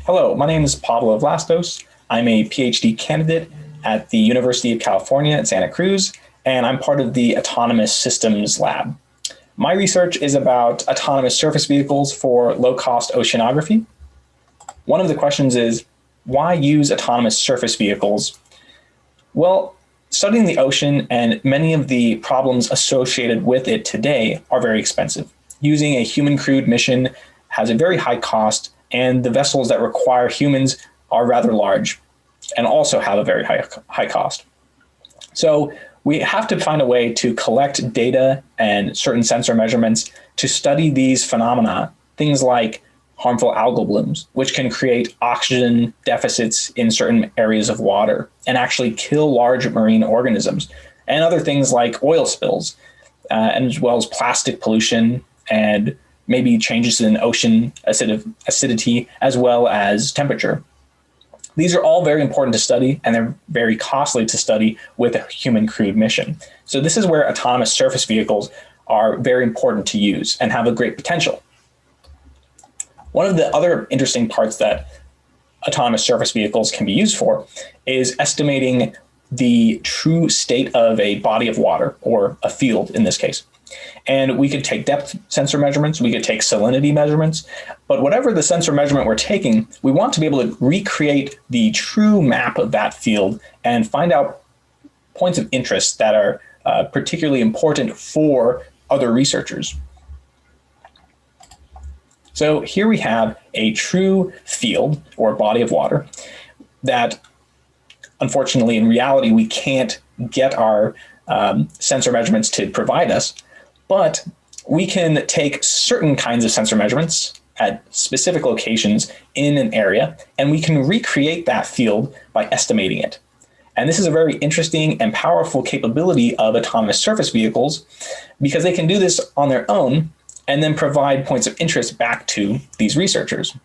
Hello, my name is Pavlo Vlastos. I'm a PhD candidate at the University of California at Santa Cruz, and I'm part of the Autonomous Systems Lab. My research is about autonomous surface vehicles for low-cost oceanography. One of the questions is, why use autonomous surface vehicles? Well, studying the ocean and many of the problems associated with it today are very expensive. Using a human-crewed mission has a very high cost, and the vessels that require humans are rather large and also have a very high cost. So we have to find a way to collect data and certain sensor measurements to study these phenomena, things like harmful algal blooms, which can create oxygen deficits in certain areas of water and actually kill large marine organisms, and other things like oil spills, and as well as plastic pollution and maybe changes in ocean acidity, as well as temperature. These are all very important to study, and they're very costly to study with a human crewed mission. So this is where autonomous surface vehicles are very important to use and have a great potential. One of the other interesting parts that autonomous surface vehicles can be used for is estimating the true state of a body of water, or a field in this case. And we could take depth sensor measurements, we could take salinity measurements, but whatever the sensor measurement we're taking, we want to be able to recreate the true map of that field and find out points of interest that are particularly important for other researchers. So here we have a true field or body of water that, unfortunately, in reality, we can't get our sensor measurements to provide us. But we can take certain kinds of sensor measurements at specific locations in an area, and we can recreate that field by estimating it. And this is a very interesting and powerful capability of autonomous surface vehicles, because they can do this on their own and then provide points of interest back to these researchers.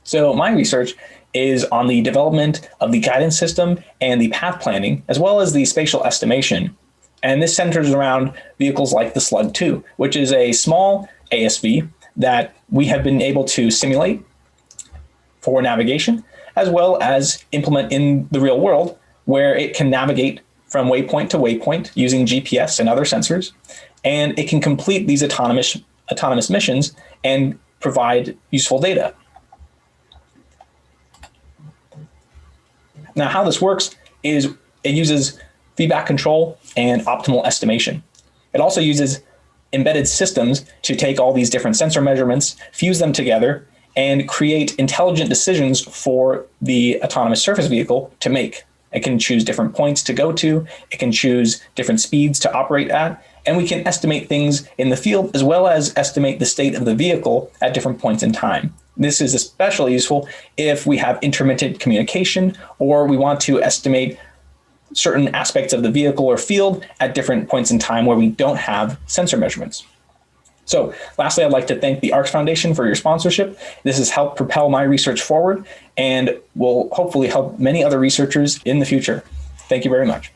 So my research is on the development of the guidance system and the path planning, as well as the spatial estimation. And this centers around vehicles like the Slug 2, which is a small ASV that we have been able to simulate for navigation, as well as implement in the real world, where it can navigate from waypoint to waypoint using GPS and other sensors. And it can complete these autonomous missions and provide useful data. Now, how this works is it uses feedback control and optimal estimation. It also uses embedded systems to take all these different sensor measurements, fuse them together, and create intelligent decisions for the autonomous surface vehicle to make. It can choose different points to go to, it can choose different speeds to operate at, and we can estimate things in the field as well as estimate the state of the vehicle at different points in time. This is especially useful if we have intermittent communication, or we want to estimate certain aspects of the vehicle or field at different points in time where we don't have sensor measurements. So lastly, I'd like to thank the ARCS Foundation for your sponsorship. This has helped propel my research forward and will hopefully help many other researchers in the future. Thank you very much.